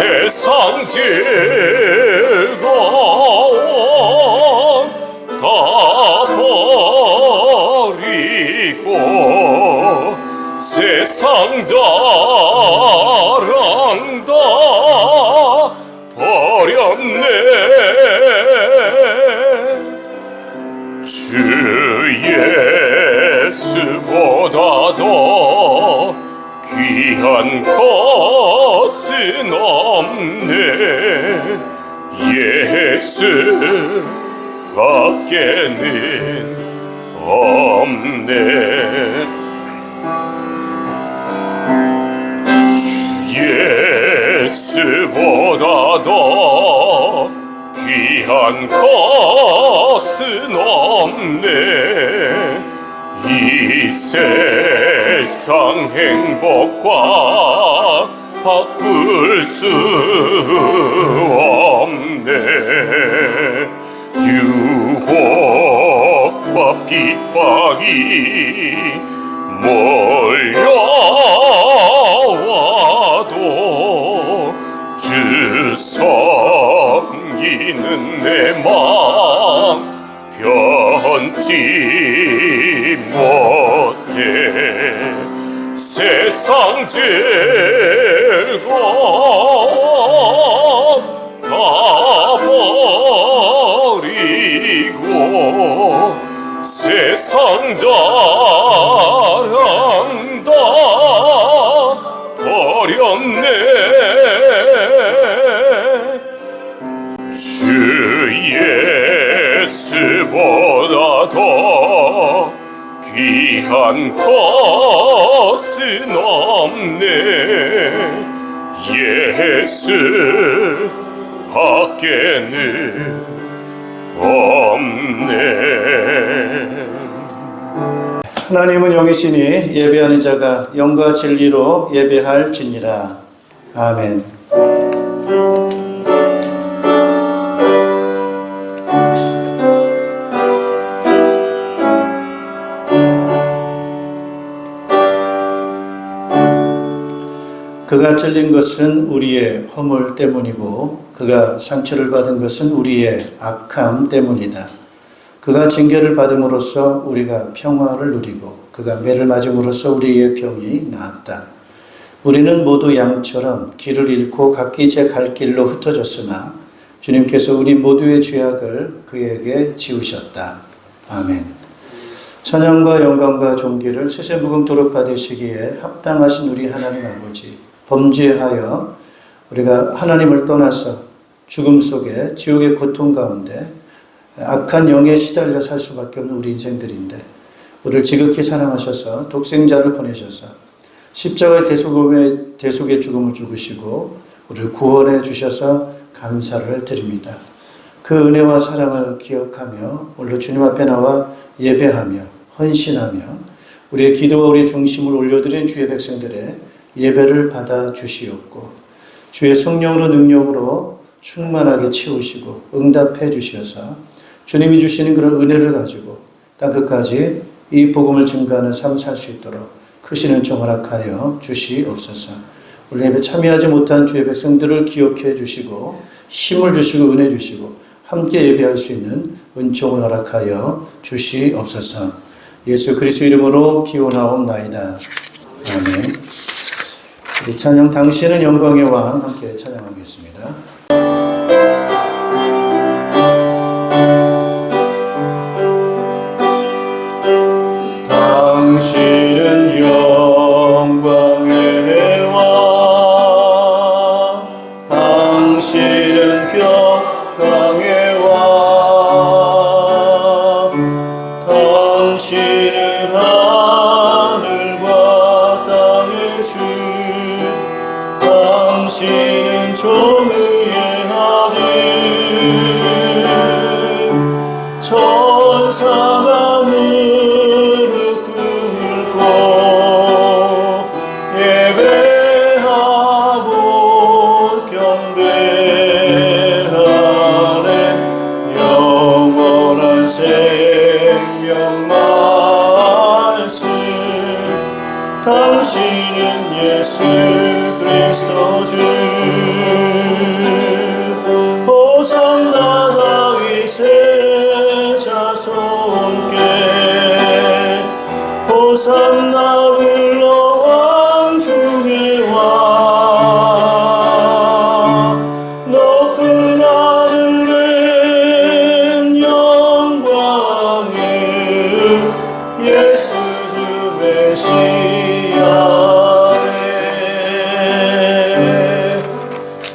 세상 즐거움 다 버리고 세상 자랑 다 버렸네. 주 예수보다 더 귀한 것은 없네. 예수 밖에는 없네. 예수보다 더 귀한 것은 없네. 이 세상 행복과 바꿀 수 없네. 유혹과 핍박이 몰려와도 주 섬기는 내 맘 변치 못해. 세상 즐거움 다 버리고 세상 자랑 다 버렸네. 주 예수보다 더 귀한 것은 없네. 예수 밖에는 없네. 하나님은 영이시니 예배하는 자가 영과 진리로 예배할지니라. 아멘. 그가 찔린 것은 우리의 허물 때문이고 그가 상처를 받은 것은 우리의 악함 때문이다. 그가 징계를 받음으로써 우리가 평화를 누리고 그가 매를 맞음으로써 우리의 병이 나았다. 우리는 모두 양처럼 길을 잃고 각기 제 갈 길로 흩어졌으나 주님께서 우리 모두의 죄악을 그에게 지우셨다. 아멘. 찬양과 영광과 존귀를 세세무금토록 받으시기에 합당하신 우리 하나님 아버지, 범죄하여 우리가 하나님을 떠나서 죽음 속에 지옥의 고통 가운데 악한 영에 시달려 살 수밖에 없는 우리 인생들인데 우리를 지극히 사랑하셔서 독생자를 보내셔서 십자가의 대속의 죽음을 죽으시고 우리를 구원해 주셔서 감사를 드립니다. 그 은혜와 사랑을 기억하며 오늘 주님 앞에 나와 예배하며 헌신하며 우리의 기도와 우리의 중심을 올려드린 주의 백성들의 예배를 받아 주시옵고 주의 성령으로 능력으로 충만하게 채우시고 응답해 주셔서 주님이 주시는 그런 은혜를 가지고 땅끝까지 이 복음을 증거하는 삶 살 수 있도록 크신 은총 허락하여 주시옵소서. 오늘 예배 참여하지 못한 주의 백성들을 기억해 주시고 힘을 주시고 은혜 주시고 함께 예배할 수 있는 은총을 허락하여 주시옵소서. 예수 그리스도 이름으로 기원하옵나이다. 아멘. 이 찬양 당신은 영광의 왕 함께 찬양하겠습니다. 당신은 영광의 왕 당신은 평강의 왕 당신은 하늘과 땅의 주 당신은 정의의 아들 천사가 무릎 꿇고 예배하고 경배하네. 영원한 생명 말씀 당신은 예수 그리스도 주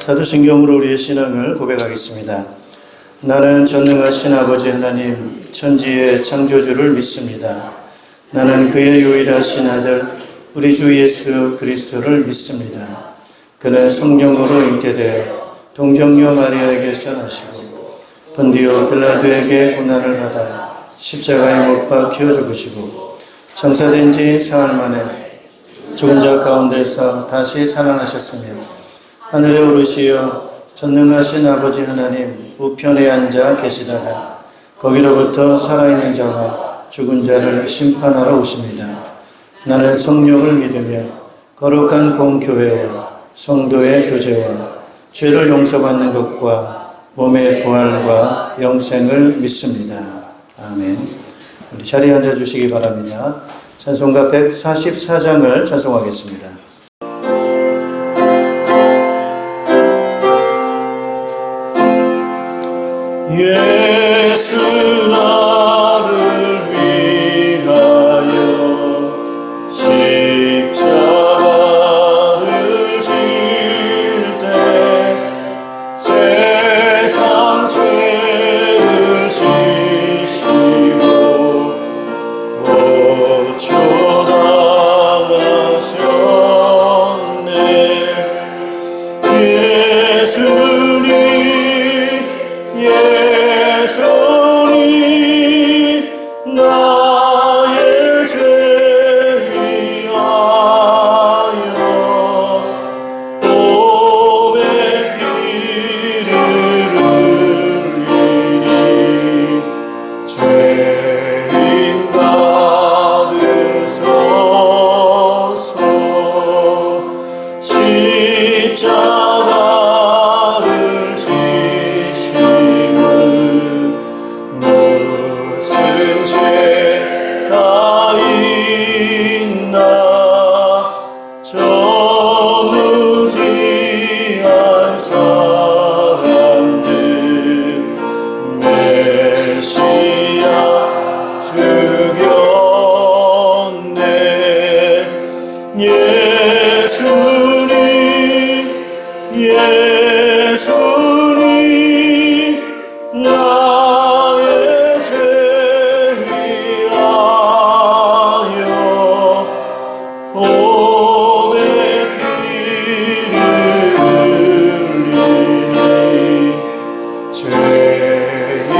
사도신경으로 우리의 신앙을 고백하겠습니다. 나는 전능하신 아버지 하나님, 천지의 창조주를 믿습니다. 나는 그의 유일하신 아들, 우리 주 예수 그리스도를 믿습니다. 그는 성령으로 잉태되어 동정녀 마리아에게서 나시고 본디오 빌라도에게 고난을 받아 십자가에 못 박혀 죽으시고 장사된 지 사흘 만에 죽은 자 가운데서 다시 살아나셨으며 하늘에 오르시어 전능하신 아버지 하나님 우편에 앉아 계시다가 거기로부터 살아있는 자와 죽은 자를 심판하러 오십니다. 나는 성령을 믿으며 거룩한 공교회와 성도의 교제와 죄를 용서받는 것과 몸의 부활과 영생을 믿습니다. 아멘. 우리 자리에 앉아주시기 바랍니다. 찬송가 144장을 찬송하겠습니다. 예수 나를 위하여 십자가를 질 때 세상 죄를 지시고 고초당하셨네. 예수님 나의 죄 위하여 몸에 피를 흘리니 죄인 받으소서. 십자가를 지시고 무슨 죄가 있나 저 무지한 사람들 메시아 죽였네. 예수님 나의 죄 위하여 몸에 피를 흘리니 죄인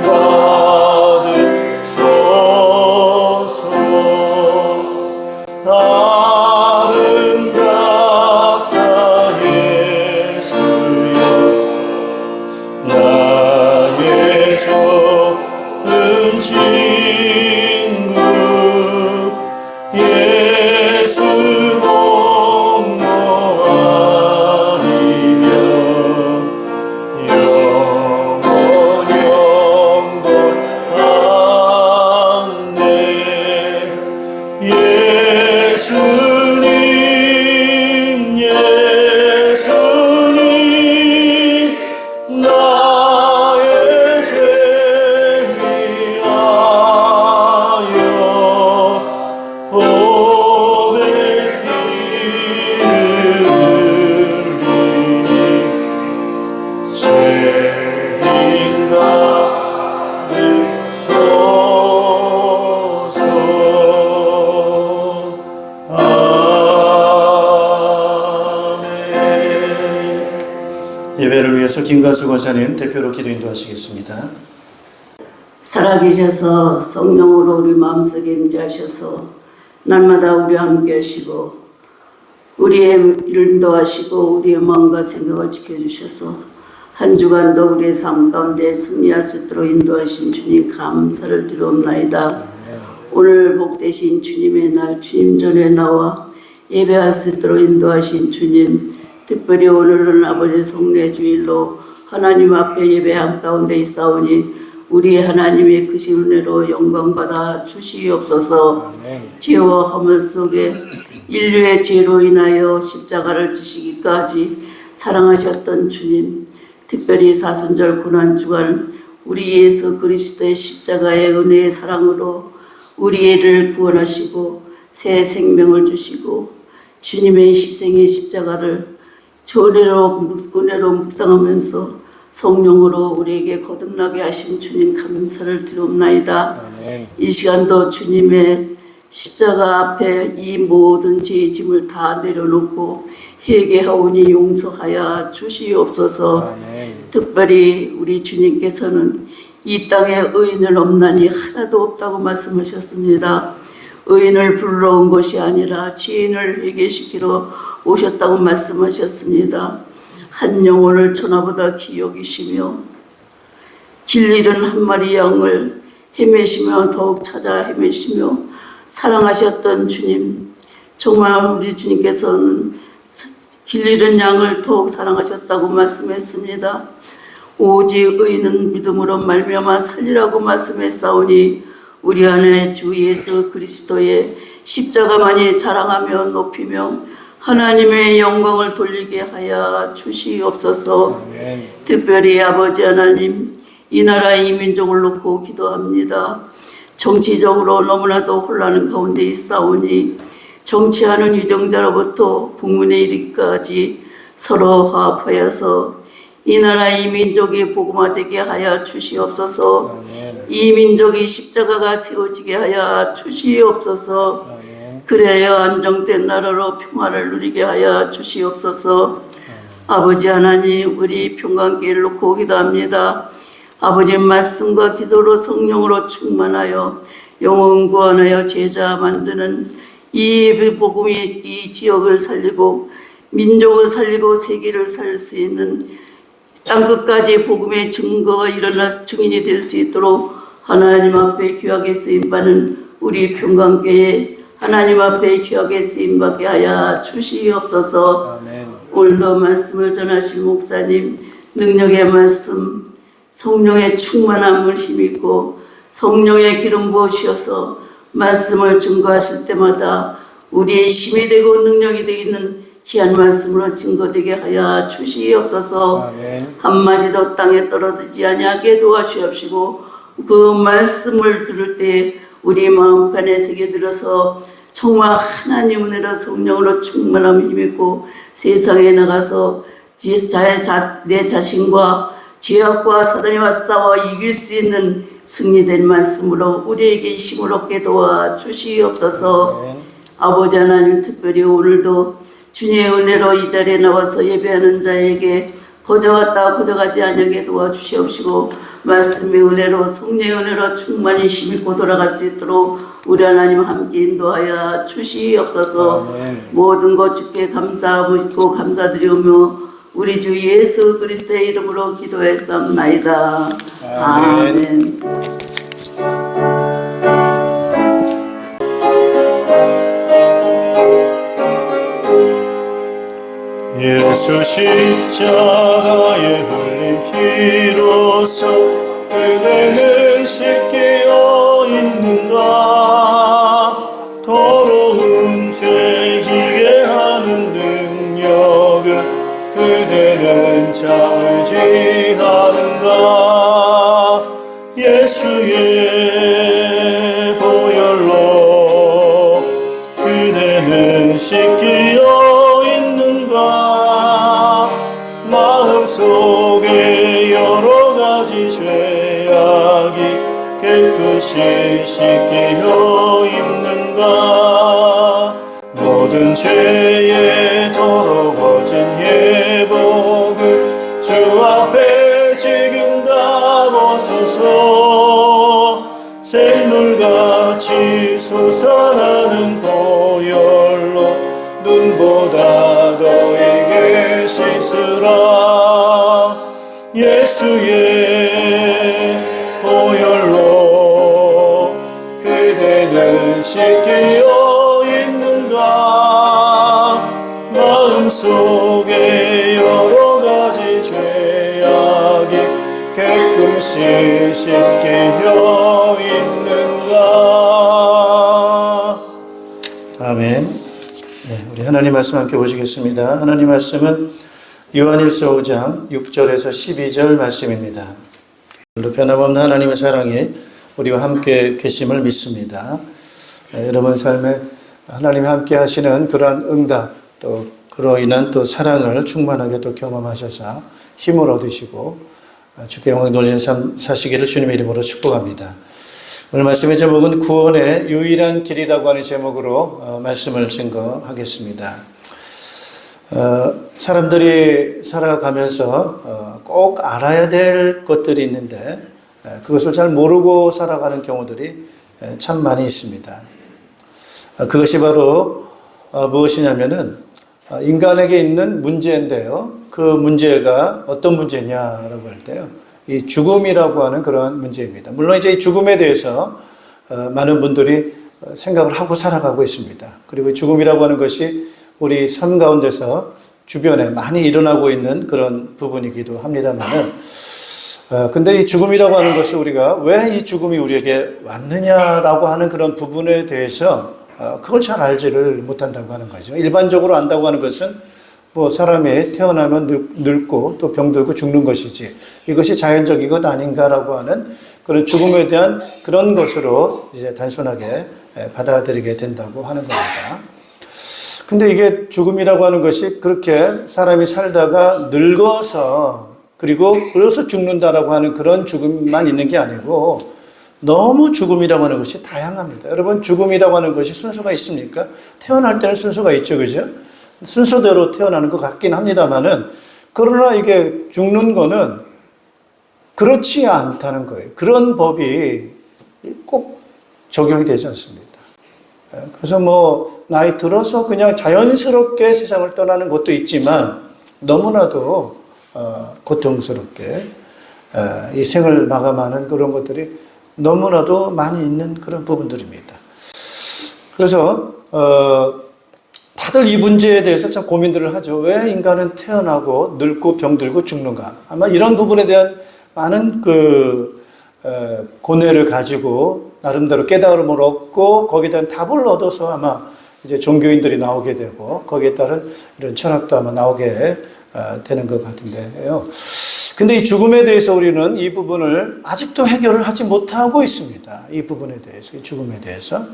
받으소서. 아름답다 예수여 나의 좋은 친구 예수 공로하리며 영원영원하네. 예수님 나의 죄 위하여 몸에 피를 흘리니 죄인 받으소서. 예배를 위해서 김관수 권사님 대표로 기도 인도하시겠습니다. 살아계셔서 성령으로 우리 마음속에 임재하셔서 날마다 우리와 함께 하시고 우리의 일을 인도하시고 우리의 마음과 생각을 지켜주셔서 한 주간도 우리의 삶 가운데 승리할 수 있도록 인도하신 주님 감사를 드리옵나이다. 오늘 복되신 주님의 날 주님 전에 나와 예배할 수 있도록 인도하신 주님, 특별히 오늘은 아버지 성례 주일로 하나님 앞에 예배한 가운데 있사오니 우리의 하나님의 크신 은혜로 영광받아 주시옵소서. 죄와 허물 속에 인류의 죄로 인하여 십자가를 지시기까지 사랑하셨던 주님, 특별히 사순절 고난주간 우리 예수 그리스도의 십자가의 은혜의 사랑으로 우리를 구원하시고 새 생명을 주시고 주님의 희생의 십자가를 은혜로 묵상하면서 성령으로 우리에게 거듭나게 하신 주님 감사를 드리옵나이다. 이 시간도 주님의 십자가 앞에 이 모든 죄의 짐을 다 내려놓고 회개하오니 용서하여 주시옵소서. 특별히 우리 주님께서는 이 땅에 의인은 없나니 하나도 없다고 말씀하셨습니다. 의인을 불러온 것이 아니라 죄인을 회개시키러 오셨다고 말씀하셨습니다. 한 영혼을 천하보다 귀히 여기시며 길 잃은 한 마리 양을 헤매시며 더욱 찾아 헤매시며 사랑하셨던 주님, 정말 우리 주님께서는 길 잃은 양을 더욱 사랑하셨다고 말씀했습니다. 오직 의인은 믿음으로 말미암아 살리라고 말씀했사오니 우리 안에 주 예수 그리스도의 십자가만이 자랑하며 높이며 하나님의 영광을 돌리게 하여 주시옵소서. 특별히 아버지 하나님, 이 나라 이 민족을 놓고 기도합니다. 정치적으로 너무나도 혼란 가운데 있사오니 정치하는 유정자로부터 국민에 이르기까지 서로 화합하여서 이 나라 이 민족이 복음화되게 하여 주시옵소서. 이 민족이 십자가가 세워지게 하여 주시옵소서. 그래야 안정된 나라로 평화를 누리게 하여 주시옵소서. 아버지 하나님, 우리 평강교회를 놓고 기도합니다. 아버지 말씀과 기도로 성령으로 충만하여 영혼 구원하여 제자 만드는 이 복음이 이 지역을 살리고 민족을 살리고 세계를 살릴 수 있는 땅끝까지 복음의 증거가 일어나 증인이 될 수 있도록 하나님 앞에 귀하게 쓰임받는 우리 평강교회 하나님 앞에 귀하게 쓰임받게 하여 주시옵소서. 오늘도 말씀을 전하실 목사님 능력의 말씀 성령의 충만함을 힘입고 성령의 기름 부으셔서 말씀을 증거하실 때마다 우리의 힘이 되고 능력이 되는 귀한 말씀으로 증거되게 하여 주시옵소서. 한마디도 땅에 떨어지지 아니하게 도와주옵시고 그 말씀을 들을 때 우리 마음판에 새겨들어서 정말 하나님 은혜로 성령으로 충만함을 힘입고 세상에 나가서 내 자신과 죄악과 사단과 싸워 이길 수 있는 승리된 말씀으로 우리에게 힘을 얻게 도와주시옵소서. 아버지 하나님, 특별히 오늘도 주님의 은혜로 이 자리에 나와서 예배하는 자에게 거저갔다 거저가지 아니하게 도와주시옵시고 말씀의 은혜로 성령의 은혜로 충만히 힘입고 돌아갈 수 있도록 우리 하나님 함께 인도하여 주시옵소서. 모든 것 주께 감사하고 감사드리오며 우리 주 예수 그리스도의 이름으로 기도했사옵나이다. 아멘. 예수 십자가에 흘린 피로써 그대는 씻겨 있는가. 더러운 죄 희게 하는 능력을 그대는 잠을 지하는가. 예수의 보혈로 그대는 씻겨 있는가. 마음속에 여러 가지 죄악이 깨끗이 씻겨 있는가. 모든 죄에 더러워진 예복을 주 앞에 지금 다 벗어서 샘물같이 솟아나는 보혈로 눈보다 너에게 씻으라. 예수의 보혈로 그대는 씻겨 있는가. 마음속에 여러 가지 죄악이 깨끗이 씻겨 있는가. 아멘. 네, 우리 하나님 말씀 함께 보시겠습니다. 하나님 말씀은 요한일서 5장 6절에서 12절 말씀입니다. 변함없는 하나님의 사랑이 우리와 함께 계심을 믿습니다. 여러분 삶에 하나님이 함께 하시는 그러한 응답, 또 그로 인한 또 사랑을 충만하게 또 경험하셔서 힘을 얻으시고 주께 영광 돌리는 삶 사시기를 주님의 이름으로 축복합니다. 오늘 말씀의 제목은 구원의 유일한 길이라고 하는 제목으로 말씀을 증거하겠습니다. 사람들이 살아가면서 꼭 알아야 될 것들이 있는데 그것을 잘 모르고 살아가는 경우들이 참 많이 있습니다. 그것이 바로 무엇이냐면은 인간에게 있는 문제인데요. 그 문제가 어떤 문제냐라고 할 때요. 이 죽음이라고 하는 그런 문제입니다. 물론 이제 이 죽음에 대해서 많은 분들이 생각을 하고 살아가고 있습니다. 그리고 죽음이라고 하는 것이 우리 삶 가운데서 주변에 많이 일어나고 있는 그런 부분이기도 합니다만은 근데 이 죽음이라고 하는 것을 우리가 왜 이 죽음이 우리에게 왔느냐라고 하는 그런 부분에 대해서 그걸 잘 알지를 못한다고 하는 거죠. 일반적으로 안다고 하는 것은 뭐 사람이 태어나면 늙고 또 병들고 죽는 것이지 이것이 자연적인 것 아닌가라고 하는 그런 죽음에 대한 그런 것으로 이제 단순하게 받아들이게 된다고 하는 겁니다. 근데 이게 죽음이라고 하는 것이 그렇게 사람이 살다가 늙어서 그래서 죽는다라고 하는 그런 죽음만 있는 게 아니고 너무 죽음이라고 하는 것이 다양합니다. 여러분 죽음이라고 하는 것이 순서가 있습니까? 태어날 때는 순서가 있죠. 그죠? 순서대로 태어나는 것 같긴 합니다만은 그러나 이게 죽는 거는 그렇지 않다는 거예요. 그런 법이 꼭 적용이 되지 않습니다. 그래서 뭐 나이 들어서 그냥 자연스럽게 세상을 떠나는 것도 있지만 너무나도 고통스럽게 이 생을 마감하는 그런 것들이 너무나도 많이 있는 그런 부분들입니다. 그래서 다들 이 문제에 대해서 참 고민들을 하죠. 왜 인간은 태어나고 늙고 병들고 죽는가? 아마 이런 부분에 대한 많은 고뇌를 가지고 나름대로 깨달음을 얻고 거기에 대한 답을 얻어서 아마 이제 종교인들이 나오게 되고 거기에 따른 이런 철학도 아마 나오게 되는 것 같은데요. 근데 이 죽음에 대해서 우리는 이 부분을 아직도 해결을 하지 못하고 있습니다. 이 부분에 대해서, 이 죽음에 대해서.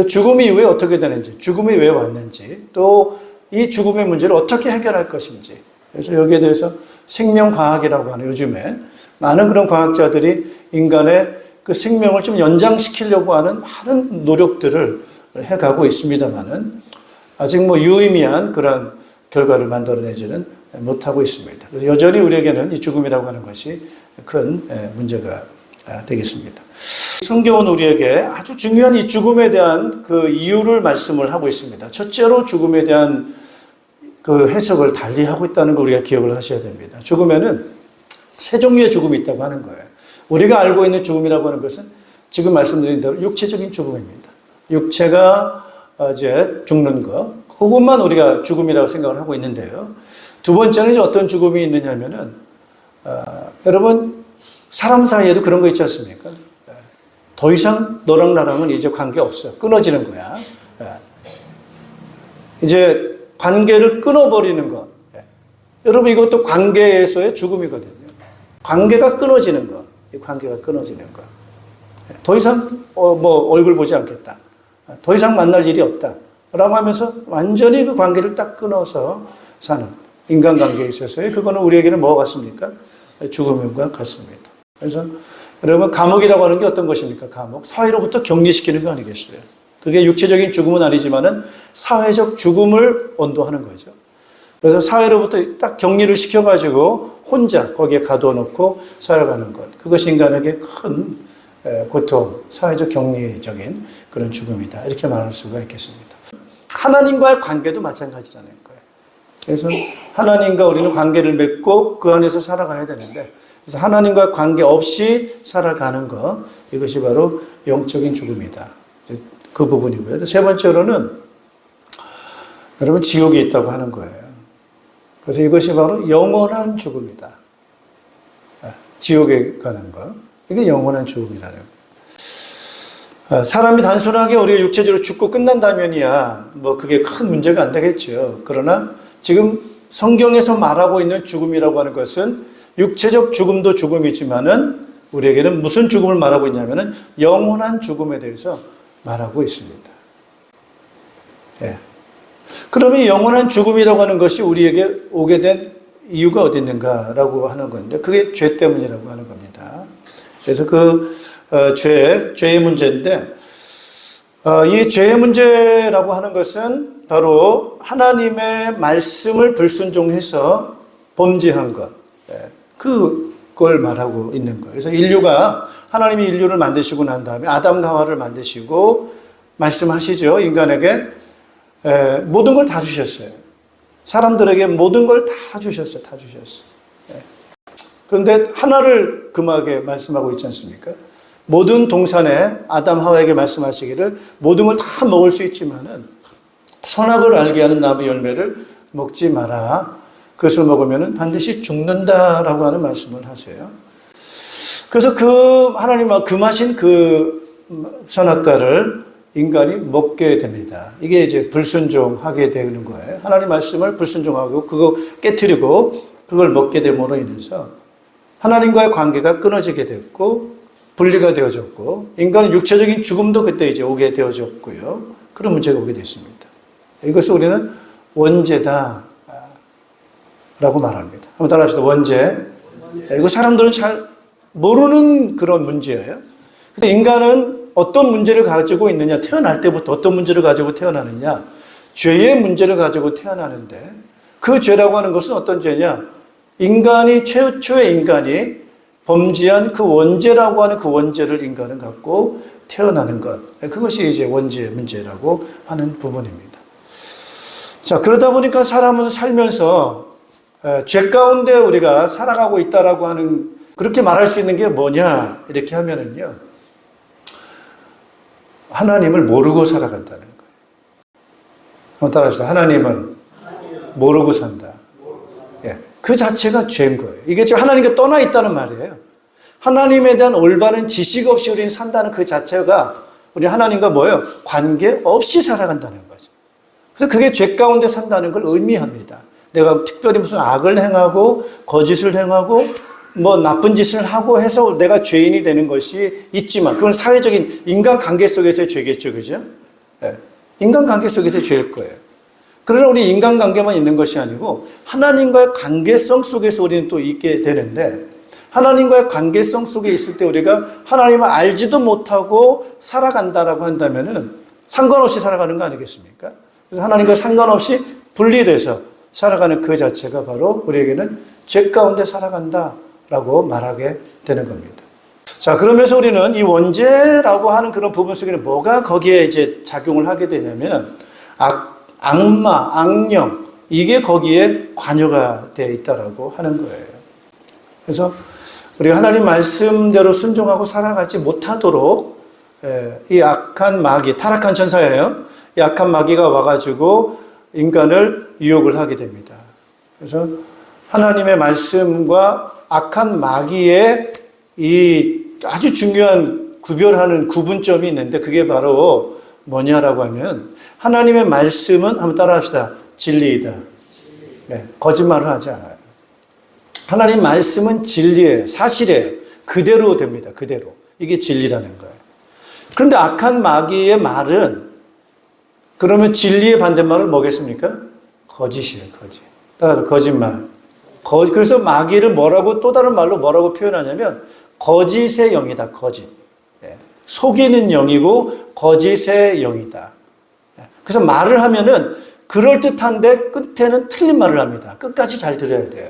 죽음이 왜 어떻게 되는지, 죽음이 왜 왔는지, 또 이 죽음의 문제를 어떻게 해결할 것인지. 그래서 여기에 대해서 생명과학이라고 하는 요즘에 많은 그런 과학자들이 인간의 그 생명을 좀 연장시키려고 하는 많은 노력들을 해가고 있습니다만은 아직 뭐 유의미한 그런 결과를 만들어내지는 못하고 있습니다. 그래서 여전히 우리에게는 이 죽음이라고 하는 것이 큰 문제가 되겠습니다. 성경은 우리에게 아주 중요한 이 죽음에 대한 그 이유를 말씀을 하고 있습니다. 첫째로 죽음에 대한 그 해석을 달리 하고 있다는 걸 우리가 기억을 하셔야 됩니다. 죽음에는 세 종류의 죽음이 있다고 하는 거예요. 우리가 알고 있는 죽음이라고 하는 것은 지금 말씀드린 대로 육체적인 죽음입니다. 육체가 이제 죽는 것, 그것만 우리가 죽음이라고 생각을 하고 있는데요. 두 번째는 이제 어떤 죽음이 있느냐 하면은, 여러분, 사람 사이에도 그런 거 있지 않습니까? 더 이상 너랑 나랑은 이제 관계 없어. 끊어지는 거야. 이제 관계를 끊어버리는 것. 여러분, 이것도 관계에서의 죽음이거든요. 관계가 끊어지는 것. 이 관계가 끊어지는 것. 더 이상 뭐 얼굴 보지 않겠다. 더 이상 만날 일이 없다. 라고 하면서 완전히 그 관계를 딱 끊어서 사는 인간관계에 있어서의 그거는 우리에게는 뭐가 같습니까? 죽음과 같습니다. 그래서 여러분 감옥이라고 하는 게 어떤 것입니까? 감옥. 사회로부터 격리시키는 거 아니겠어요? 그게 육체적인 죽음은 아니지만은 사회적 죽음을 언도하는 거죠. 그래서 사회로부터 딱 격리를 시켜가지고 혼자 거기에 가둬놓고 살아가는 것. 그것이 인간에게 큰 고통, 사회적 격리적인 그런 죽음이다. 이렇게 말할 수가 있겠습니다. 하나님과의 관계도 마찬가지라는 거예요. 그래서 하나님과 우리는 관계를 맺고 그 안에서 살아가야 되는데 그래서 하나님과 관계 없이 살아가는 것, 이것이 바로 영적인 죽음이다. 그 부분이고요. 세 번째로는 여러분 지옥에 있다고 하는 거예요. 그래서 이것이 바로 영원한 죽음이다. 지옥에 가는 것. 이게 영원한 죽음이라는 거예요. 사람이 단순하게 우리가 육체적으로 죽고 끝난다면이야 뭐 그게 큰 문제가 안 되겠죠. 그러나 지금 성경에서 말하고 있는 죽음이라고 하는 것은 육체적 죽음도 죽음이지만은 우리에게는 무슨 죽음을 말하고 있냐면은 영원한 죽음에 대해서 말하고 있습니다. 예. 그러면 영원한 죽음이라고 하는 것이 우리에게 오게 된 이유가 어디 있는가라고 하는 건데 그게 죄 때문이라고 하는 겁니다. 그래서 죄의 문제인데 이 죄의 문제라고 하는 것은 바로 하나님의 말씀을 불순종해서 범죄한 것, 그걸 말하고 있는 거예요. 그래서 하나님이 인류를 만드시고 난 다음에 아담과 하와를 만드시고 말씀하시죠. 인간에게 모든 걸 다 주셨어요. 사람들에게 모든 걸 다 주셨어요. 다 주셨어요. 그런데 하나를 금하게 말씀하고 있지 않습니까? 모든 동산에 아담 하와에게 말씀하시기를 모든 걸 다 먹을 수 있지만은 선악을 알게 하는 나무 열매를 먹지 마라. 그것을 먹으면 반드시 죽는다라고 하는 말씀을 하세요. 그래서 하나님과 금하신 선악과를 인간이 먹게 됩니다. 이게 이제 불순종하게 되는 거예요. 하나님 말씀을 불순종하고 그거 깨트리고 그걸 먹게 됨으로 인해서 하나님과의 관계가 끊어지게 됐고 분리가 되어졌고 인간의 육체적인 죽음도 그때 이제 오게 되어졌고요. 그런 문제가 오게 됐습니다. 이것을 우리는 원죄다 라고 말합니다. 한번 따라합시다. 원죄. 이거 사람들은 잘 모르는 그런 문제예요. 그래서 인간은 어떤 문제를 가지고 있느냐, 태어날 때부터 어떤 문제를 가지고 태어나느냐, 죄의 문제를 가지고 태어나는데 그 죄라고 하는 것은 어떤 죄냐, 최초의 인간이 범죄한 그 원죄라고 하는 그 원죄를 인간은 갖고 태어나는 것, 그것이 이제 원죄의 문제라고 하는 부분입니다. 자, 그러다 보니까 사람은 살면서 죄 가운데 우리가 살아가고 있다라고 하는, 그렇게 말할 수 있는 게 뭐냐 이렇게 하면은요, 하나님을 모르고 살아간다는 거예요. 한번 따라합시다. 하나님을 모르고 산다. 그 자체가 죄인 거예요. 이게 지금 하나님께 떠나 있다는 말이에요. 하나님에 대한 올바른 지식 없이 우리는 산다는 그 자체가 우리 하나님과 뭐예요? 관계 없이 살아간다는 거죠. 그래서 그게 죄 가운데 산다는 걸 의미합니다. 내가 특별히 무슨 악을 행하고 거짓을 행하고 뭐 나쁜 짓을 하고 해서 내가 죄인이 되는 것이 있지만 그건 사회적인 인간관계 속에서의 죄겠죠. 그죠? 인간관계 속에서의 죄일 거예요. 그러나 우리 인간관계만 있는 것이 아니고 하나님과의 관계성 속에서 우리는 또 있게 되는데, 하나님과의 관계성 속에 있을 때 우리가 하나님을 알지도 못하고 살아간다라고 한다면은 상관없이 살아가는 거 아니겠습니까? 그래서 하나님과 상관없이 분리돼서 살아가는 그 자체가 바로 우리에게는 죄 가운데 살아간다라고 말하게 되는 겁니다. 자, 그러면서 우리는 이 원죄라고 하는 그런 부분 속에는 뭐가 거기에 이제 작용을 하게 되냐면 악마, 악령, 이게 거기에 관여가 되어 있다라고 하는 거예요. 그래서 우리가 하나님 말씀대로 순종하고 살아가지 못하도록 이 악한 마귀, 타락한 천사예요. 이 악한 마귀가 와가지고 인간을 유혹을 하게 됩니다. 그래서 하나님의 말씀과 악한 마귀의 이 아주 중요한 구별하는 구분점이 있는데 그게 바로 뭐냐라고 하면 하나님의 말씀은, 한번 따라합시다. 진리이다. 거짓말을 하지 않아요. 하나님 말씀은 진리예요. 사실이에요. 그대로 됩니다. 그대로. 이게 진리라는 거예요. 그런데 악한 마귀의 말은, 그러면 진리의 반대말은 뭐겠습니까? 거짓이에요. 거짓. 따라서 거짓말. 그래서 마귀를 뭐라고, 또 다른 말로 뭐라고 표현하냐면 거짓의 영이다. 거짓. 속이는 영이고 거짓의 영이다. 그래서 말을 하면은 그럴듯한데 끝에는 틀린 말을 합니다. 끝까지 잘 들어야 돼요.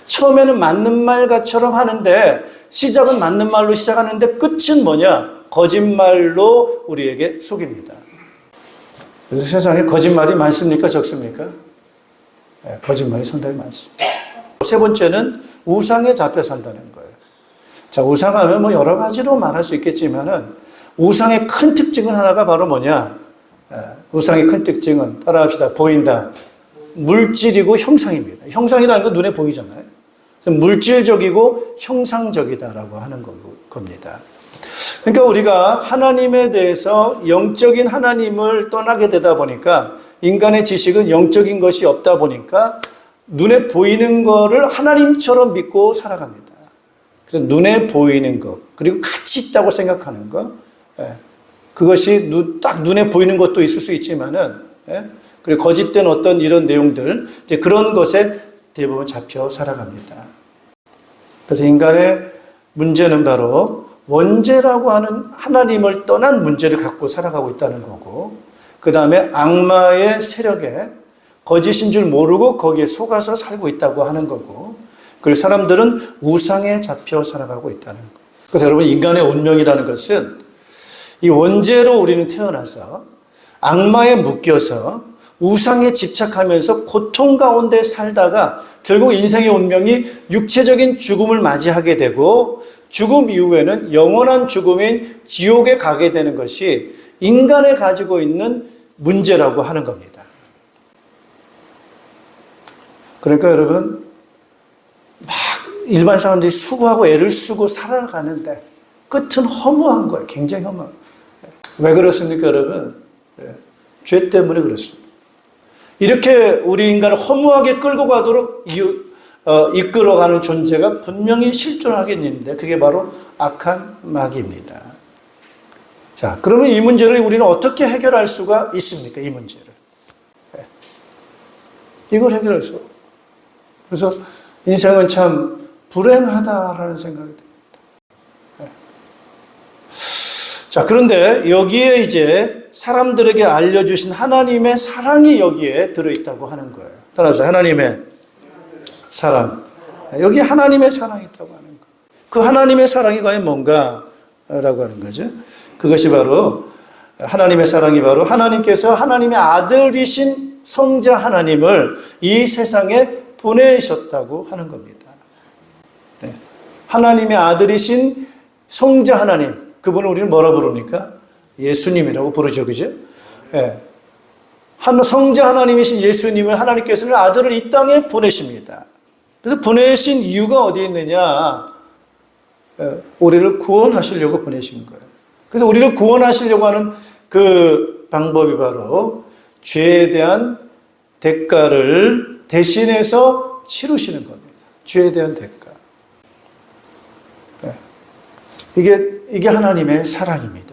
처음에는 맞는 말처럼 하는데 시작은 맞는 말로 시작하는데 끝은 뭐냐? 거짓말로 우리에게 속입니다. 그래서 세상에 거짓말이 많습니까? 적습니까? 거짓말이 상당히 많습니다. 세 번째는 우상에 잡혀 산다는 거예요. 자, 우상하면 뭐 여러 가지로 말할 수 있겠지만은 우상의 큰 특징은 하나가 바로 뭐냐? 우상의 큰 특징은, 따라합시다. 보인다. 물질이고 형상입니다. 형상이라는 건 눈에 보이잖아요. 물질적이고 형상적이다라고 하는 겁니다. 그러니까 우리가 하나님에 대해서 영적인 하나님을 떠나게 되다 보니까 인간의 지식은 영적인 것이 없다 보니까 눈에 보이는 거를 하나님처럼 믿고 살아갑니다. 그래서 눈에 보이는 것, 그리고 가치 있다고 생각하는 것, 그것이 딱 눈에 보이는 것도 있을 수 있지만은, 그리고 거짓된 어떤 이런 내용들, 이제 그런 것에 대부분 잡혀 살아갑니다. 그래서 인간의 문제는 바로 원죄라고 하는 하나님을 떠난 문제를 갖고 살아가고 있다는 거고, 그 다음에 악마의 세력에 거짓인 줄 모르고 거기에 속아서 살고 있다고 하는 거고, 그리고 사람들은 우상에 잡혀 살아가고 있다는 거예요. 그래서 여러분, 인간의 운명이라는 것은 이 원죄로 우리는 태어나서 악마에 묶여서 우상에 집착하면서 고통 가운데 살다가 결국 인생의 운명이 육체적인 죽음을 맞이하게 되고, 죽음 이후에는 영원한 죽음인 지옥에 가게 되는 것이 인간을 가지고 있는 문제라고 하는 겁니다. 그러니까 여러분, 막 일반 사람들이 수고하고 애를 쓰고 살아가는데 끝은 허무한 거예요. 굉장히 허무한 거예요. 왜 그렇습니까, 여러분? 죄 때문에 그렇습니다. 이렇게 우리 인간을 허무하게 끌고 가도록 이끌어가는 존재가 분명히 실존하게 있는데, 그게 바로 악한 마귀입니다. 자, 그러면 이 문제를 우리는 어떻게 해결할 수가 있습니까? 이 문제를. 이걸 해결할 수 없어요. 그래서 인생은 참 불행하다라는 생각이 듭니다. 자, 그런데 여기에 이제 사람들에게 알려주신 하나님의 사랑이 여기에 들어있다고 하는 거예요. 따라서 하나님의 사랑. 여기 하나님의 사랑이 있다고 하는 거예요. 그 하나님의 사랑이 과연 뭔가라고 하는 거죠. 그것이 바로, 하나님의 사랑이 바로 하나님께서 하나님의 아들이신 성자 하나님을 이 세상에 보내셨다고 하는 겁니다. 네. 하나님의 아들이신 성자 하나님, 그분을 우리는 뭐라 부릅니까? 예수님이라고 부르죠, 그죠? 네. 성자 하나님이신 예수님을 하나님께서는 아들을 이 땅에 보내십니다. 그래서 보내신 이유가 어디에 있느냐? 우리를 구원하시려고 보내신 거예요. 그래서 우리를 구원하시려고 하는 그 방법이 바로 죄에 대한 대가를 대신해서 치르시는 겁니다. 죄에 대한 대가. 이게 하나님의 사랑입니다.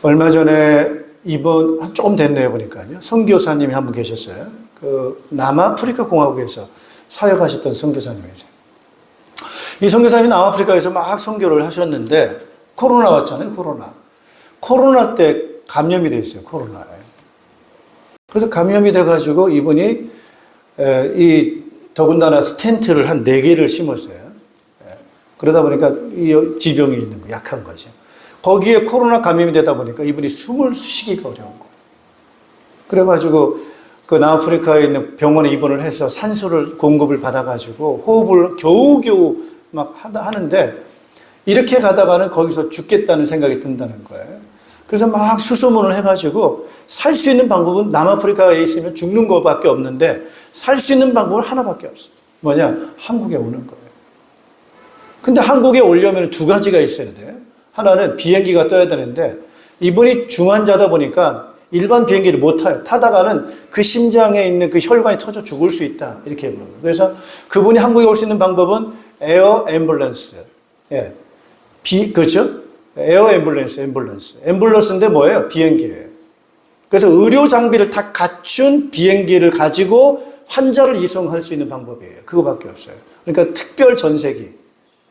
얼마 전에 조금 됐네요, 보니까요. 선교사님이 한 분 계셨어요. 그 남아프리카 공화국에서 사역하셨던 선교사님이죠. 이 선교사님이 남아프리카에서 막 선교를 하셨는데 코로나 왔잖아요, 코로나 때 감염이 됐어요, 코로나에. 그래서 감염이 돼가지고 이분이 더군다나 스텐트를 한 4개를 심었어요. 그러다 보니까 이 지병이 있는 거, 약한 거죠. 거기에 코로나 감염이 되다 보니까 이분이 숨을 쉬기가 어려운 거예요. 그래가지고 그 남아프리카에 있는 병원에 입원을 해서 산소를 공급을 받아가지고 호흡을 겨우겨우 막 하는데, 이렇게 가다가는 거기서 죽겠다는 생각이 든다는 거예요. 그래서 막 수소문을 해가지고 살 수 있는 방법은 남아프리카에 있으면 죽는 것밖에 없는데 살 수 있는 방법은 하나밖에 없어요. 뭐냐? 한국에 오는 거예요. 근데 한국에 오려면 2가지가 있어야 돼요. 하나는 비행기가 떠야 되는데 이분이 중환자다 보니까 일반 비행기를 못 타요. 타다가는 그 심장에 있는 그 혈관이 터져 죽을 수 있다. 이렇게 부르는 거예요. 그래서 그분이 한국에 올 수 있는 방법은 에어 앰뷸런스. 예. 그렇죠? 에어 앰뷸런스. 앰뷸런스인데 뭐예요? 비행기예요. 그래서 의료 장비를 다 갖춘 비행기를 가지고 환자를 이송할 수 있는 방법이에요. 그거밖에 없어요. 그러니까 특별 전세기.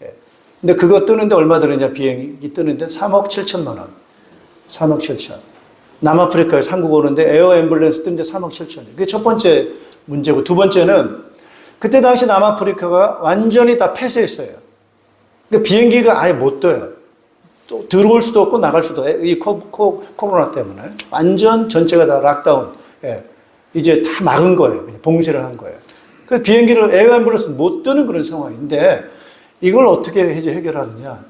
예. 근데 그거 뜨는데 얼마 드느냐? 비행기 뜨는데 3억 7천만 원. 3억 7천. 남아프리카에서 한국 오는데 에어 앰뷸런스 뜨는데 3억 7천. 그게 첫 번째 문제고, 두 번째는 그때 당시 남아프리카가 완전히 다 폐쇄했어요. 그러니까 비행기가 아예 못 떠요. 또 들어올 수도 없고 나갈 수도 없고, 이 코로나 때문에 완전 전체가 다 락다운. 예. 이제 다 막은 거예요. 그냥 봉쇄를 한 거예요. 그 비행기를 에어 앰뷸런스 못 뜨는 그런 상황인데 이걸 어떻게 이제 해결하느냐?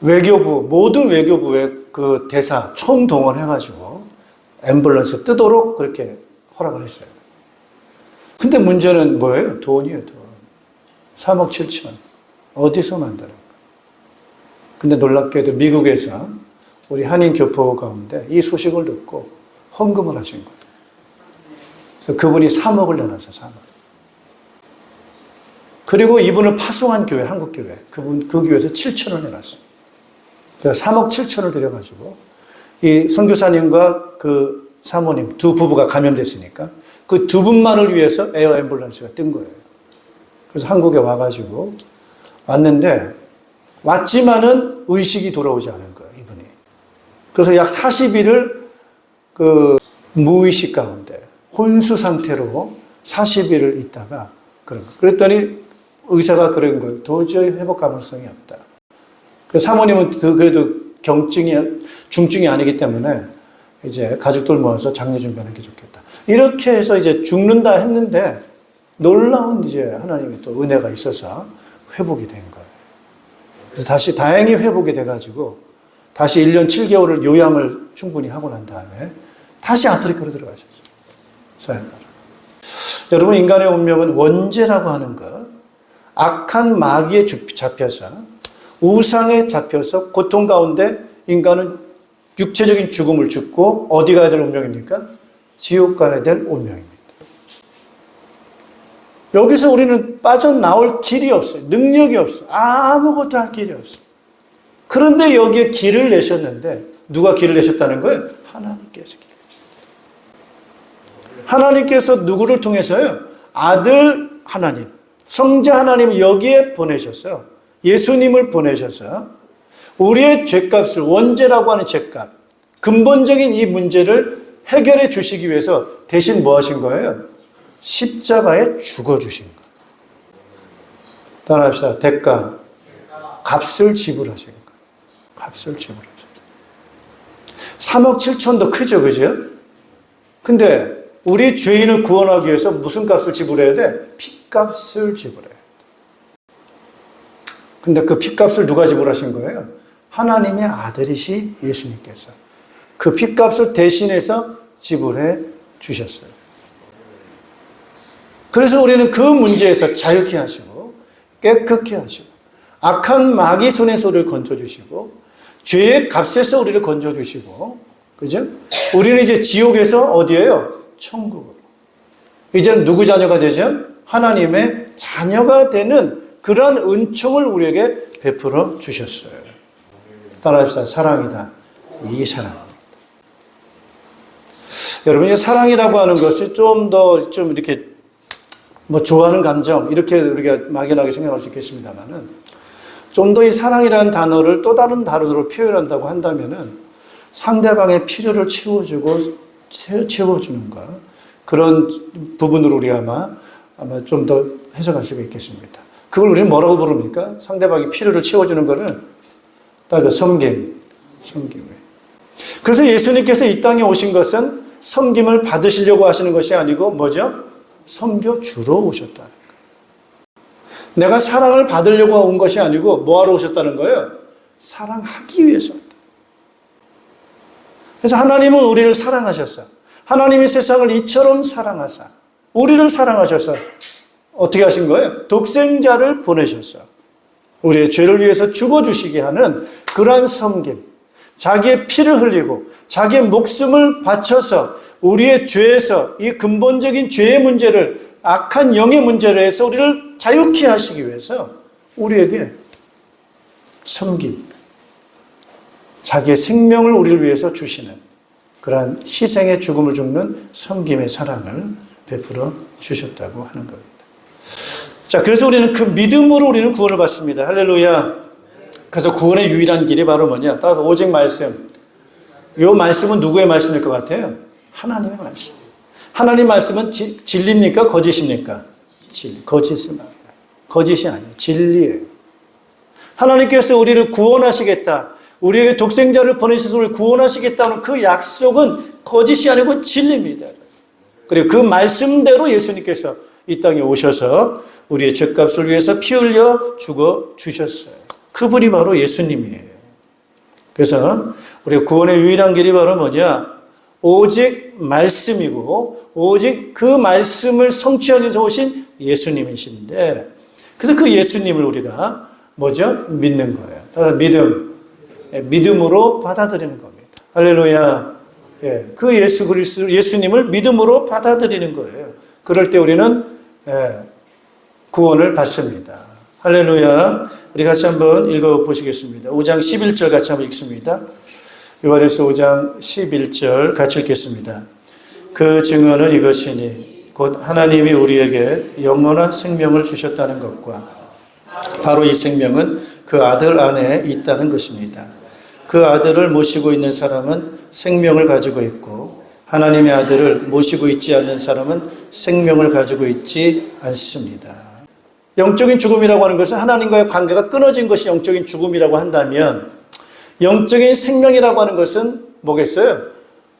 외교부, 모든 외교부의 그 대사 총동원해가지고 앰뷸런스 뜨도록 그렇게 허락을 했어요. 근데 문제는 뭐예요? 돈이에요, 돈. 3억 7천. 어디서 만드는 거예요? 근데 놀랍게도 미국에서 우리 한인 교포 가운데 이 소식을 듣고 헌금을 하신 거예요. 그래서 그분이 3억을 내놨어요, 3억. 그리고 이분을 파송한 교회, 한국 교회, 그 교회에서 7천을 내놨어요. 그래서 3억 7천을 들여가지고 이 선교사님과 그 사모님 두 부부가 감염됐으니까 그 두 분만을 위해서 에어 앰뷸런스가 뜬 거예요. 그래서 한국에 와가지고 왔는데 왔지만은 의식이 돌아오지 않은 거예요, 이분이. 그래서 약 40일을 그 무의식 가운데 혼수 상태로 40일을 있다가 그런 거. 그랬더니 의사가 그런 거예요. 도저히 회복 가능성이 없다. 그 사모님은 그래도 중증이 아니기 때문에 이제 가족들 모아서 장례 준비하는 게 좋겠다. 이렇게 해서 이제 죽는다 했는데 놀라운 이제 하나님의 또 은혜가 있어서 회복이 된 거예요. 그래서 다시 다행히 회복이 돼가지고 다시 1년 7개월을 요양을 충분히 하고 난 다음에 다시 아프리카로 들어가셨어요. 사역하러. 여러분, 인간의 운명은 원죄라고 하는 것, 악한 마귀에 잡혀서 우상에 잡혀서 고통 가운데 인간은 육체적인 죽음을 죽고 어디 가야 될 운명입니까? 지옥 가야 될 운명입니다. 여기서 우리는 빠져나올 길이 없어요. 능력이 없어요. 아무것도 할 길이 없어요. 그런데 여기에 길을 내셨는데 누가 길을 내셨다는 거예요? 하나님께서 길을 내셨어요. 하나님께서 누구를 통해서요? 아들 하나님, 성자 하나님을 여기에 보내셔서 예수님을 보내셔서 우리의 죄값을, 원죄라고 하는 죄값, 근본적인 이 문제를 해결해 주시기 위해서 대신 뭐 하신 거예요? 십자가에 죽어주신 거예요. 따라합시다. 대가, 값을 지불하신 거예요. 값을 지불하셨어요. 3억 7천도 크죠, 그죠? 근데 우리 죄인을 구원하기 위해서 무슨 값을 지불해야 돼? 핏값을 지불해야 돼. 근데 그 핏값을 누가 지불하신 거예요? 하나님의 아들이시 예수님께서 그 핏값을 대신해서 지불해 주셨어요. 그래서 우리는 그 문제에서 자유케 하시고 깨끗게 하시고 악한 마귀 손에서 우리를 건져주시고 죄의 값에서 우리를 건져주시고, 그죠? 우리는 이제 지옥에서 어디예요? 천국으로. 이제는 누구 자녀가 되죠? 하나님의 자녀가 되는 그러한 은총을 우리에게 베풀어 주셨어요. 따라합시다. 사랑이다. 이게 사랑입니다. 여러분, 이 사랑이라고 하는 것이 좀 이렇게 뭐 좋아하는 감정, 이렇게 우리가 막연하게 생각할 수 있겠습니다만은 좀 더 이 사랑이라는 단어를 또 다른 단어로 표현한다고 한다면은 상대방의 필요를 채워주는 것, 그런 부분으로 우리가 아마 좀 더 해석할 수가 있겠습니다. 그걸 우리는 뭐라고 부릅니까? 상대방의 필요를 채워주는 거는 따로 섬김. 그래서 예수님께서 이 땅에 오신 것은 섬김을 받으시려고 하시는 것이 아니고 뭐죠? 섬겨주러 오셨다는 거예요. 내가 사랑을 받으려고 온 것이 아니고 뭐하러 오셨다는 거예요? 사랑하기 위해서 왔다. 그래서 하나님은 우리를 사랑하셨어. 하나님이 세상을 이처럼 사랑하사 우리를 사랑하셔서 어떻게 하신 거예요? 독생자를 보내셔서 우리의 죄를 위해서 죽어주시게 하는 그러한 섬김, 자기의 피를 흘리고 자기의 목숨을 바쳐서 우리의 죄에서 이 근본적인 죄의 문제를, 악한 영의 문제를 해서 우리를 자유케 하시기 위해서 우리에게 섬김, 자기의 생명을 우리를 위해서 주시는 그러한 희생의 죽음을 죽는 섬김의 사랑을 베풀어 주셨다고 하는 겁니다. 자, 그래서 우리는 그 믿음으로 우리는 구원을 받습니다. 할렐루야. 그래서 구원의 유일한 길이 바로 뭐냐? 따라서 오직 말씀. 이 말씀은 누구의 말씀일 것 같아요? 하나님의 말씀. 하나님 말씀은 진리입니까? 거짓입니까? 거짓은 아니에요. 거짓이 아니에요. 진리예요. 하나님께서 우리를 구원하시겠다, 우리에게 독생자를 보내셔서 우리를 구원하시겠다는 그 약속은 거짓이 아니고 진리입니다. 그리고 그 말씀대로 예수님께서 이 땅에 오셔서 우리의 죄값을 위해서 피 흘려 죽어 주셨어요. 그분이 바로 예수님이에요. 그래서 우리 구원의 유일한 길이 바로 뭐냐? 오직 말씀이고 오직 그 말씀을 성취하기 위해서 오신 예수님이신데, 그래서 그 예수님을 우리가 뭐죠? 믿는 거예요. 따라서 믿음으로 받아들이는 겁니다. 할렐루야. 예, 그 예수 그리스도 예수님을 믿음으로 받아들이는 거예요. 그럴 때 우리는 구원을 받습니다. 할렐루야. 우리 같이 한번 읽어보시겠습니다. 5장 11절 같이 한번 읽습니다. 요한일서 5장 11절 같이 읽겠습니다. 그 증언은 이것이니 곧 하나님이 우리에게 영원한 생명을 주셨다는 것과 바로 이 생명은 그 아들 안에 있다는 것입니다. 그 아들을 모시고 있는 사람은 생명을 가지고 있고 하나님의 아들을 모시고 있지 않는 사람은 생명을 가지고 있지 않습니다. 영적인 죽음이라고 하는 것은 하나님과의 관계가 끊어진 것이 영적인 죽음이라고 한다면 영적인 생명이라고 하는 것은 뭐겠어요?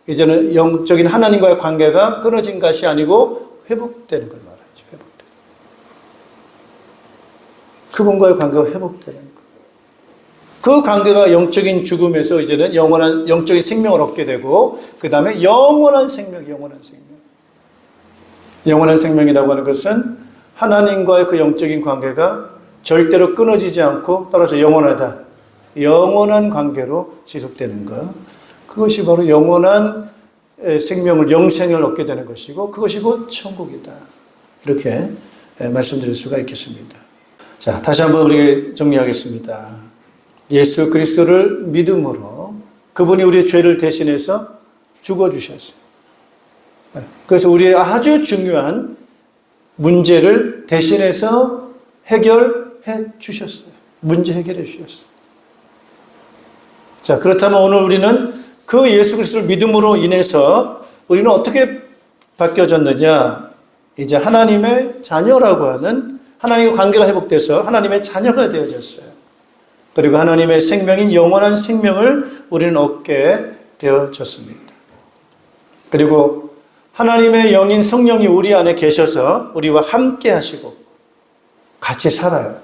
이제는 영적인 하나님과의 관계가 끊어진 것이 아니고 회복되는 걸 말하죠. 회복되는. 그분과의 관계가 회복되는 것. 그 관계가 영적인 죽음에서 이제는 영원한 영적인 생명을 얻게 되고 그 다음에 영원한 생명, 영원한 생명. 영원한 생명이라고 하는 것은 하나님과의 그 영적인 관계가 절대로 끊어지지 않고 따라서 영원하다. 영원한 관계로 지속되는 것. 그것이 바로 영원한 생명을, 영생을 얻게 되는 것이고 그것이 곧 천국이다. 이렇게 말씀드릴 수가 있겠습니다. 자, 다시 한번 우리 정리하겠습니다. 예수 그리스도를 믿음으로 그분이 우리의 죄를 대신해서 죽어주셨어요. 그래서 우리의 아주 중요한 문제를 대신해서 해결해 주셨어요. 문제 해결해 주셨어요. 자, 그렇다면 오늘 우리는 그 예수 그리스도를 믿음으로 인해서 우리는 어떻게 바뀌어졌느냐? 이제 하나님의 자녀라고 하는 하나님과 관계가 회복돼서 하나님의 자녀가 되어졌어요. 그리고 하나님의 생명인 영원한 생명을 우리는 얻게 되어졌습니다. 그리고 하나님의 영인 성령이 우리 안에 계셔서 우리와 함께 하시고 같이 살아요.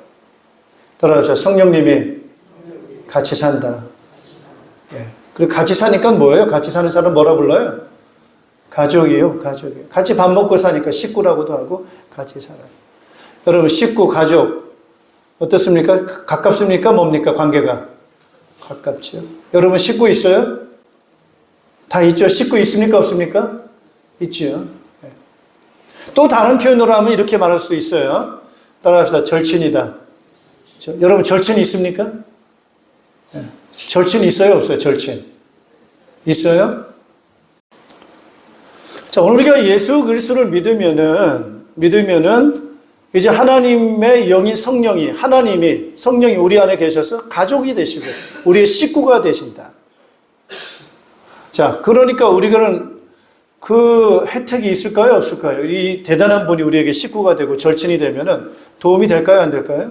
따라서 성령님이 같이 산다. 예. 그리고 같이 사니까 뭐예요? 같이 사는 사람 뭐라 불러요? 가족이요, 가족이요. 같이 밥 먹고 사니까 식구라고도 하고 같이 살아요. 여러분, 식구, 가족 어떻습니까? 가깝습니까? 뭡니까? 관계가 가깝죠. 여러분 식구 있어요? 다 있죠. 식구 있습니까? 없습니까? 있죠. 예. 또 다른 표현으로 하면 이렇게 말할 수 있어요. 따라합시다. 절친이다. 여러분 절친 있습니까? 예. 절친 있어요? 없어요? 절친 있어요? 자, 오늘 우리가 예수 그리스도를 믿으면은 이제 하나님의 영인 성령이 성령이 우리 안에 계셔서 가족이 되시고 우리의 식구가 되신다. 자, 그러니까 우리는 그 혜택이 있을까요? 없을까요? 이 대단한 분이 우리에게 식구가 되고 절친이 되면은 도움이 될까요? 안 될까요?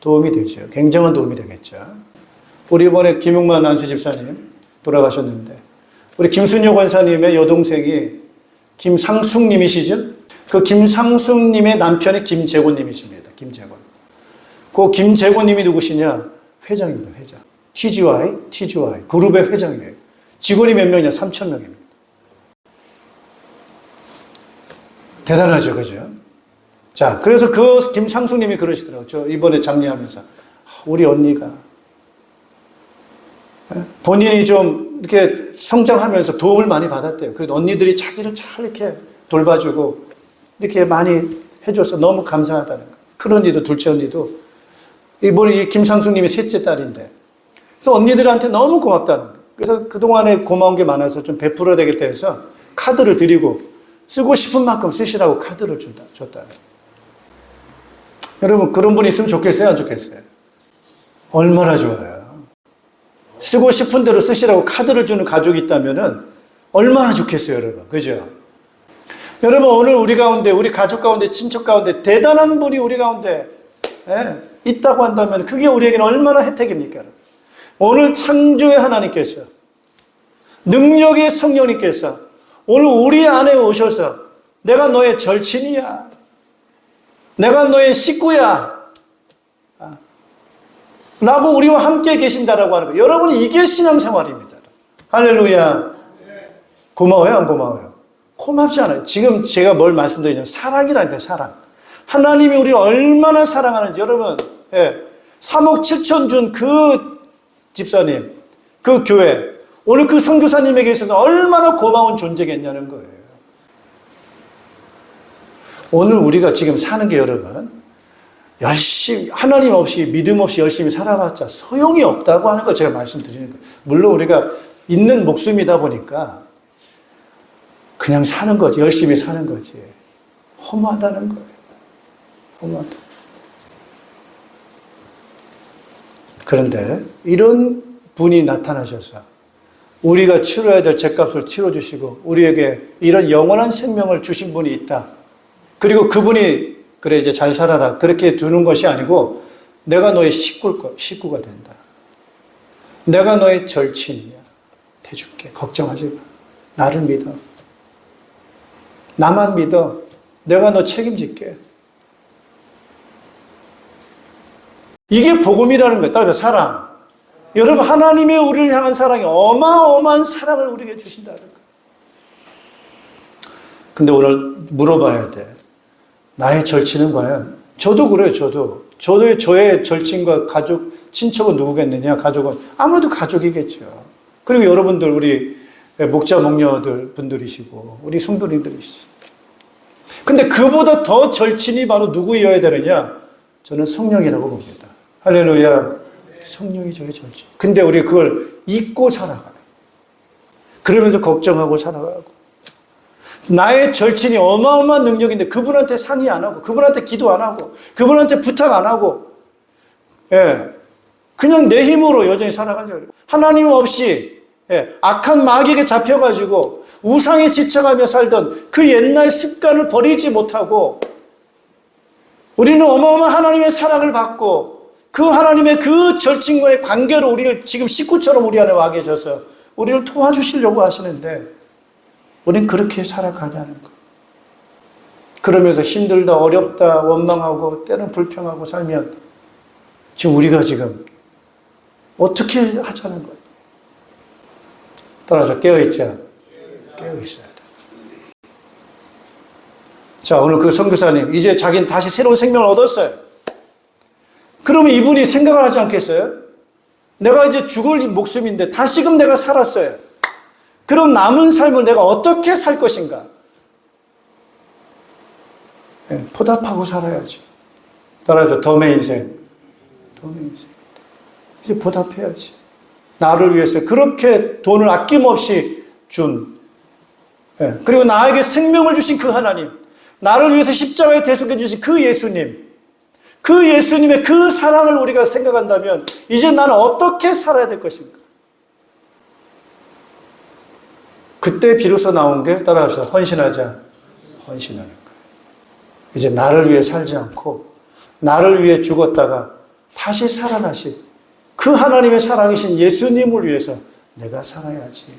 도움이 되죠. 굉장한 도움이 되겠죠. 우리 이번에 김용만 안수 집사님 돌아가셨는데 우리 김순혁 원사님의 여동생이 김상숙님이시죠? 그 김상숙님의 남편이 김재곤님이십니다. 김재곤. 그 김재곤님이 누구시냐? 회장입니다. 회장. TGY 그룹의 회장이에요. 직원이 몇 명이냐? 3,000명입니다. 대단하죠, 그죠? 자, 그래서 그 김상숙님이 그러시더라고요. 저 이번에 장례하면서 우리 언니가 본인이 좀 이렇게 성장하면서 도움을 많이 받았대요. 그래도 언니들이 자기를 잘 이렇게 돌봐주고 이렇게 많이 해줘서 너무 감사하다는 거예요. 큰 언니도 둘째 언니도 이번에 이 김상숙님이 셋째 딸인데 그래서 언니들한테 너무 고맙다는 거예요. 그래서 그동안에 고마운 게 많아서 좀 베풀어야 되겠다 해서 카드를 드리고 쓰고 싶은 만큼 쓰시라고 카드를 줬다는 거예요. 여러분 그런 분이 있으면 좋겠어요? 안 좋겠어요? 얼마나 좋아요. 쓰고 싶은 대로 쓰시라고 카드를 주는 가족이 있다면 얼마나 좋겠어요, 여러분. 그죠? 여러분, 오늘 우리 가운데, 우리 가족 가운데, 친척 가운데 대단한 분이 우리 가운데 있다고 한다면 그게 우리에게는 얼마나 혜택입니까? 오늘 창조의 하나님께서, 능력의 성령님께서 오늘 우리 안에 오셔서 내가 너의 절친이야. 내가 너의 식구야. 라고 우리와 함께 계신다라고 하는 거예요. 여러분, 이게 신앙생활입니다. 할렐루야. 고마워요? 안 고마워요? 고맙지 않아요. 지금 제가 뭘 말씀드리냐면 사랑이라니까요. 사랑. 하나님이 우리를 얼마나 사랑하는지 여러분 3억 7천 준 그 집사님, 그 교회, 오늘 그 선교사님에게 있어서 얼마나 고마운 존재겠냐는 거예요. 오늘 우리가 지금 사는 게 여러분 열심히 하나님 없이 믿음 없이 열심히 살아봤자 소용이 없다고 하는 걸 제가 말씀드리는 거예요. 물론 우리가 있는 목숨이다 보니까 그냥 사는 거지. 열심히 사는 거지. 허무하다는 거예요. 허무하다. 그런데 이런 분이 나타나셔서 우리가 치러야 될 죄값을 치러주시고 우리에게 이런 영원한 생명을 주신 분이 있다. 그리고 그분이 그래 이제 잘 살아라 그렇게 두는 것이 아니고 내가 너의 식구가 된다. 내가 너의 절친이야. 해줄게. 걱정하지 마. 나를 믿어. 나만 믿어. 내가 너 책임질게. 이게 복음이라는 거예요. 따라서 사랑. 여러분 하나님의 우리를 향한 사랑이 어마어마한 사랑을 우리에게 주신다는 거예요. 근데 오늘 물어봐야 돼. 나의 절친은 과연? 저도 그래요. 저의 절친과 가족, 친척은 누구겠느냐? 가족은 아무래도 가족이겠죠. 그리고 여러분들 우리 목자 목녀들 분들이시고 우리 성도님들이시죠. 근데 그보다 더 절친이 바로 누구여야 되느냐? 저는 성령이라고 봅니다. 할렐루야. 성령이 저의 절친. 근데 우리 그걸 잊고 살아가요. 그러면서 걱정하고 살아가고. 나의 절친이 어마어마한 능력인데 그분한테 상의 안 하고, 그분한테 기도 안 하고, 그분한테 부탁 안 하고, 그냥 내 힘으로 여전히 살아가려고 해요. 하나님 없이 악한 마귀에게 잡혀가지고 우상에 지쳐가며 살던 그 옛날 습관을 버리지 못하고 우리는 어마어마한 하나님의 사랑을 받고 그 하나님의 그 절친과의 관계로 우리를 지금 식구처럼 우리 안에 와 계셔서 우리를 도와주시려고 하시는데 우리는 그렇게 살아가냐는 거. 그러면서 힘들다, 어렵다, 원망하고 때는 불평하고 살면 지금 우리가 지금 어떻게 하자는 거예요? 따라서 깨어있자. 깨어있어야 돼. 자, 오늘 그 선교사님 이제 자기는 다시 새로운 생명을 얻었어요. 그러면 이분이 생각을 하지 않겠어요? 내가 이제 죽을 목숨인데 다시금 내가 살았어요. 그럼 남은 삶을 내가 어떻게 살 것인가? 보답하고 살아야지. 따라서 덤의 인생. 이제 보답해야지. 나를 위해서 그렇게 돈을 아낌없이 준, 그리고 나에게 생명을 주신 그 하나님, 나를 위해서 십자가에 대속해 주신 그 예수님, 그 예수님의 그 사랑을 우리가 생각한다면 이제 나는 어떻게 살아야 될 것인가? 그때 비로소 나온 게 따라합시다. 헌신하자. 헌신하는 거예요. 이제 나를 위해 살지 않고 나를 위해 죽었다가 다시 살아나신 그 하나님의 사랑이신 예수님을 위해서 내가 살아야지.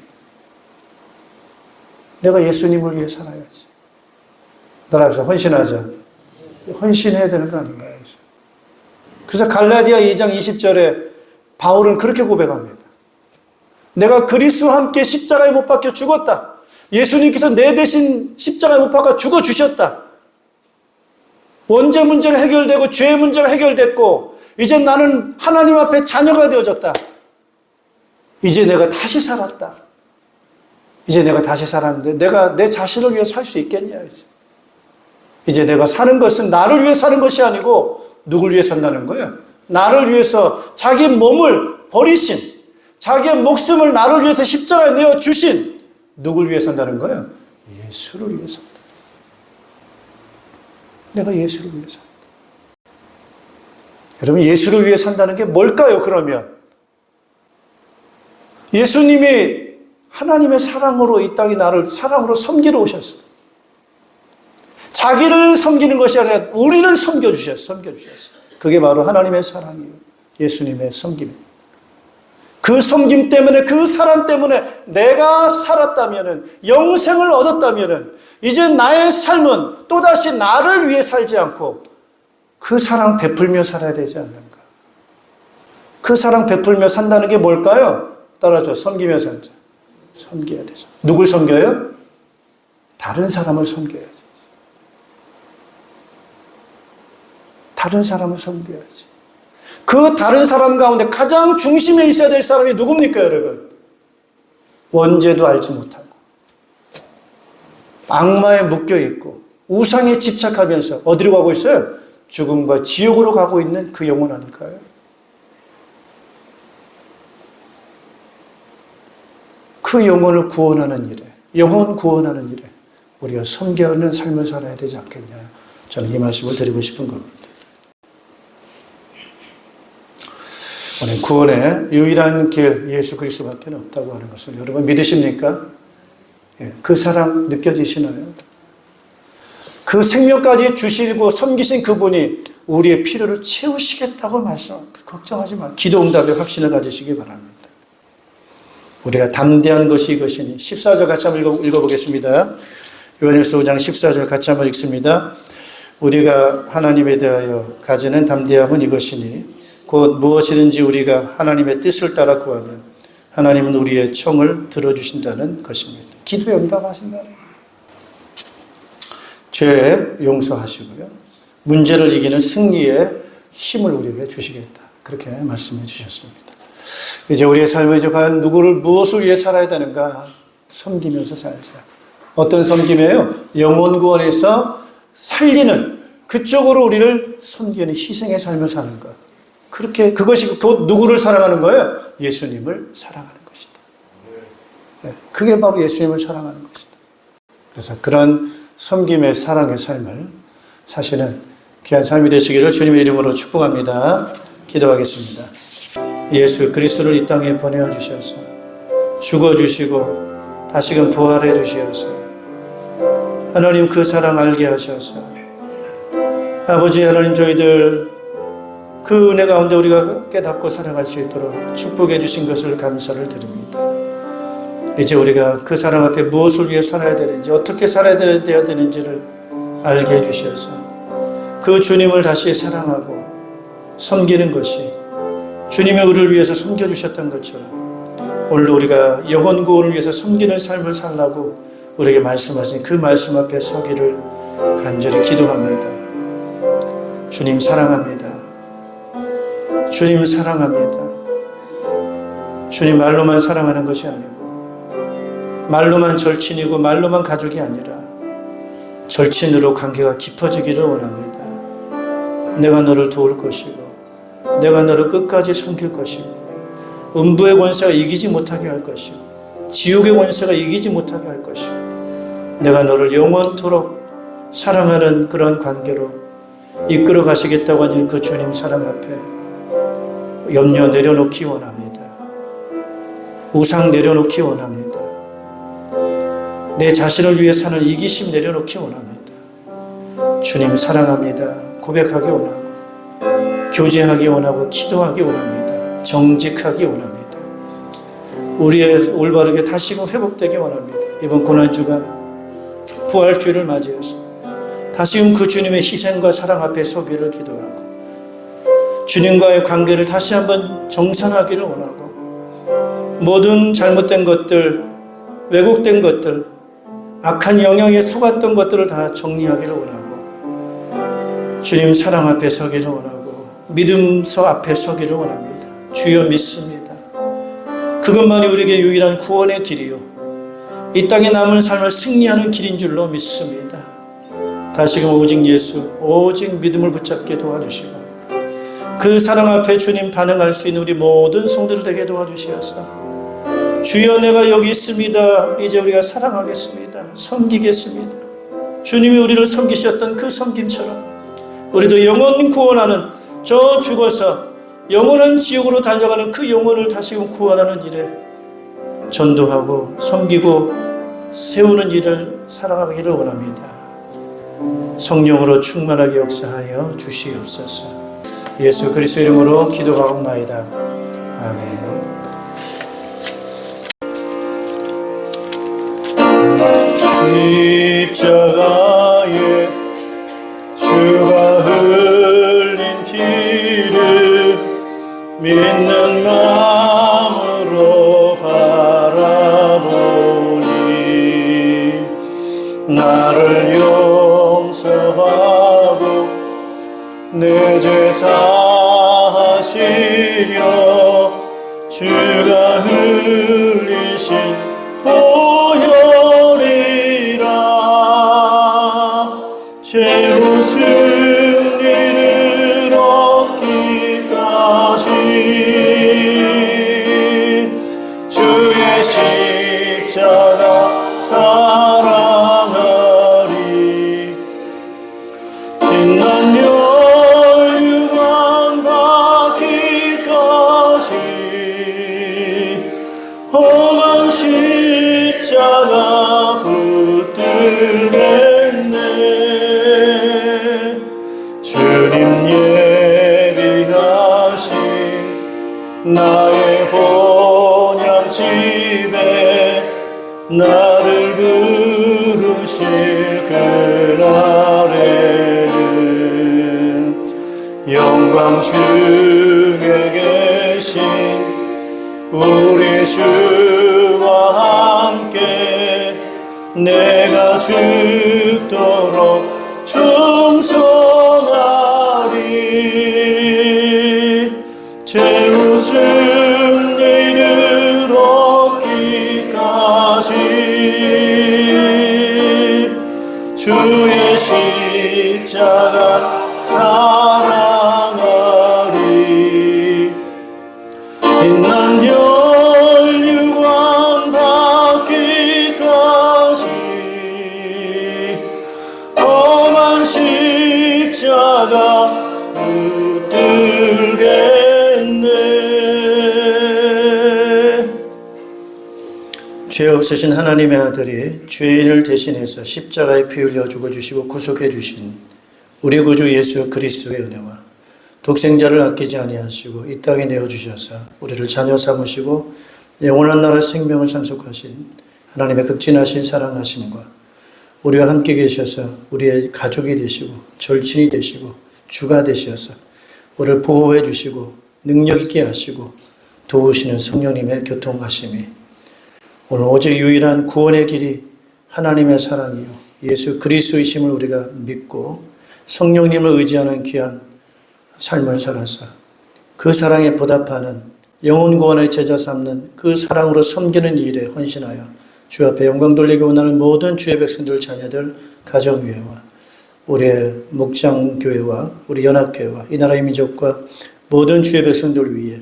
내가 예수님을 위해 살아야지. 따라합시다. 헌신하자. 헌신해야 되는 거 아닌가요? 그래서 갈라디아 2장 20절에 바울은 그렇게 고백합니다. 내가 그리스도와 함께 십자가에 못 박혀 죽었다. 예수님께서 내 대신 십자가에 못 박아 죽어주셨다. 원죄 문제가 해결되고 죄의 문제가 해결됐고 이제 나는 하나님 앞에 자녀가 되어졌다. 이제 내가 다시 살았다. 이제 내가 다시 살았는데 내가 내 자신을 위해 살 수 있겠냐. 이제 내가 사는 것은 나를 위해 사는 것이 아니고 누굴 위해 산다는 거예요? 나를 위해서 자기 몸을 버리신, 자기의 목숨을 나를 위해서 십자가에 내어주신 누굴 위해 산다는 거예요? 예수를 위해 산다. 내가 예수를 위해 산다. 여러분, 예수를 위해 산다는 게 뭘까요, 그러면? 예수님이 하나님의 사랑으로 이 땅에 나를 사랑으로 섬기러 오셨어요. 자기를 섬기는 것이 아니라 우리를 섬겨주셨어요. 그게 바로 하나님의 사랑이에요. 예수님의 섬김. 그 섬김 때문에, 그 사랑 때문에 내가 살았다면, 영생을 얻었다면, 이제 나의 삶은 또다시 나를 위해 살지 않고 그 사랑 베풀며 살아야 되지 않는가. 그 사랑 베풀며 산다는 게 뭘까요? 따라서 섬기며 살자. 섬겨야 되죠. 누굴 섬겨요? 다른 사람을 섬겨야지. 다른 사람을 섬겨야지. 그 다른 사람 가운데 가장 중심에 있어야 될 사람이 누굽니까, 여러분? 원죄도 알지 못하고 악마에 묶여있고 우상에 집착하면서 어디로 가고 있어요? 죽음과 지옥으로 가고 있는 그 영혼 아닐까요? 그 영혼을 구원하는 일에, 영혼 구원하는 일에 우리가 섬겨하는 삶을 살아야 되지 않겠냐. 저는 이 말씀을 드리고 싶은 겁니다. 오늘 구원의 유일한 길 예수 그리스도밖에 없다고 하는 것을 여러분 믿으십니까? 그 사랑 느껴지시나요? 그 생명까지 주시고 섬기신 그분이 우리의 필요를 채우시겠다고 걱정하지 마. 기도 응답의 확신을 가지시기 바랍니다. 우리가 담대한 것이 이것이니 14절 같이 한번 읽어보겠습니다. 요한일서 5장 14절 같이 한번 읽습니다. 우리가 하나님에 대하여 가지는 담대함은 이것이니 곧 무엇이든지 우리가 하나님의 뜻을 따라 구하면 하나님은 우리의 청을 들어주신다는 것입니다. 기도에 응답하신다는 거예요. 죄 용서하시고요. 문제를 이기는 승리의 힘을 우리에게 주시겠다. 그렇게 말씀해 주셨습니다. 이제 우리의 삶에 과연 무엇을 위해 살아야 되는가? 섬기면서 살자. 어떤 섬김이에요? 영혼 구원에서 살리는 그쪽으로 우리를 섬기는 희생의 삶을 사는 것. 그것이 곧 누구를 사랑하는 거예요? 예수님을 사랑하는 것이다. 그게 바로 예수님을 사랑하는 것이다. 그래서 그런 섬김의 사랑의 삶을 사시는 귀한 삶이 되시기를 주님의 이름으로 축복합니다. 기도하겠습니다. 예수 그리스도를 이 땅에 보내주셔서 죽어주시고 다시금 부활해 주시어서 하나님 그 사랑 알게 하셔서 아버지 하나님 저희들 그 은혜 가운데 우리가 깨닫고 살아갈 수 있도록 축복해 주신 것을 감사를 드립니다. 이제 우리가 그 사랑 앞에 무엇을 위해 살아야 되는지 어떻게 살아야 되는지를 알게 해주셔서 그 주님을 다시 사랑하고 섬기는 것이 주님이 우리를 위해서 섬겨주셨던 것처럼 오늘도 우리가 영혼 구원을 위해서 섬기는 삶을 살라고 우리에게 말씀하신 그 말씀 앞에 서기를 간절히 기도합니다. 주님 사랑합니다. 주님 사랑합니다. 주님 말로만 사랑하는 것이 아니고 말로만 절친이고 말로만 가족이 아니라 절친으로 관계가 깊어지기를 원합니다. 내가 너를 도울 것이고 내가 너를 끝까지 섬길 것이고 음부의 권세가 이기지 못하게 할 것이고 지옥의 권세가 이기지 못하게 할 것이고 내가 너를 영원토록 사랑하는 그런 관계로 이끌어 가시겠다고 하는 그 주님 사랑 앞에 염려 내려놓기 원합니다. 우상 내려놓기 원합니다. 내 자신을 위해 사는 이기심 내려놓기 원합니다. 주님 사랑합니다. 고백하기 원하고 교제하기 원하고 기도하기 원합니다. 정직하기 원합니다. 우리의 올바르게 다시금 회복되기 원합니다. 이번 고난주간 부활주일을 맞이해서 다시금 그 주님의 희생과 사랑 앞에 서기를 기도하고 주님과의 관계를 다시 한번 정산하기를 원하고 모든 잘못된 것들, 왜곡된 것들, 악한 영향에 속았던 것들을 다 정리하기를 원하고 주님 사랑 앞에 서기를 원하고 믿음서 앞에 서기를 원합니다. 주여 믿습니다. 그것만이 우리에게 유일한 구원의 길이요 이 땅에 남은 삶을 승리하는 길인 줄로 믿습니다. 다시금 오직 예수, 오직 믿음을 붙잡게 도와주시고 그 사랑 앞에 주님 반응할 수 있는 우리 모든 성도들 되게 도와주시옵소서. 주여 내가 여기 있습니다. 이제 우리가 사랑하겠습니다. 섬기겠습니다. 주님이 우리를 섬기셨던 그 섬김처럼 우리도 영혼 구원하는 저 죽어서 영원한 지옥으로 달려가는 그 영혼을 다시금 구원하는 일에 전도하고 섬기고 세우는 일을 살아가기를 원합니다. 성령으로 충만하게 역사하여 주시옵소서. 예수 그리스도 이름으로 기도하옵나이다. 아멘. 십자가에 주가 흘린 피를 믿는 마음으로 바라보니 나를 용서하고 내 죄 사하시려 주가 흘리신 보혈이라 최후 승리를 얻기까지 주의 십자가 사랑을 예비하신 나의 본향 집에 나를 부르실 그날에는 영광 중에 계신 우리 주와 함께 내가 죽도록 충성하리. 제 웃음 이르렀기까지 주의 십자가 사랑하리. 빛난 혈육왕 받기까지 험한 십자가 붙들겠네. 죄 없으신 하나님의 아들이 죄인을 대신해서 십자가에 피 흘려 죽어주시고 구속해 주신 우리 구주 예수 그리스도의 은혜와 독생자를 아끼지 아니하시고 이 땅에 내어주셔서 우리를 자녀 삼으시고 영원한 나라 생명을 상속하신 하나님의 극진하신 사랑하심과 우리와 함께 계셔서 우리의 가족이 되시고 절친이 되시고 주가 되셔서 우리를 보호해 주시고 능력 있게 하시고 도우시는 성령님의 교통하심이 오늘 오직 유일한 구원의 길이 하나님의 사랑이요 예수 그리스도이심을 우리가 믿고 성령님을 의지하는 귀한 삶을 살아서 그 사랑에 보답하는 영혼 구원의 제자 삼는 그 사랑으로 섬기는 일에 헌신하여 주 앞에 영광 돌리기 원하는 모든 주의 백성들 자녀들 가정위회와 우리의 목장교회와 우리 연합교회와 이 나라의 민족과 모든 주의 백성들 위해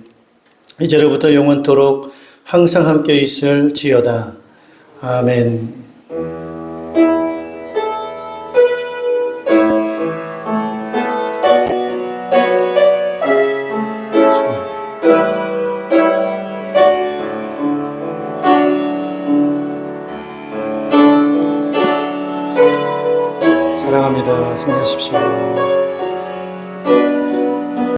이제로부터 영원토록 항상 함께 있을지어다. 아멘. 사랑합니다. 승리하십시오.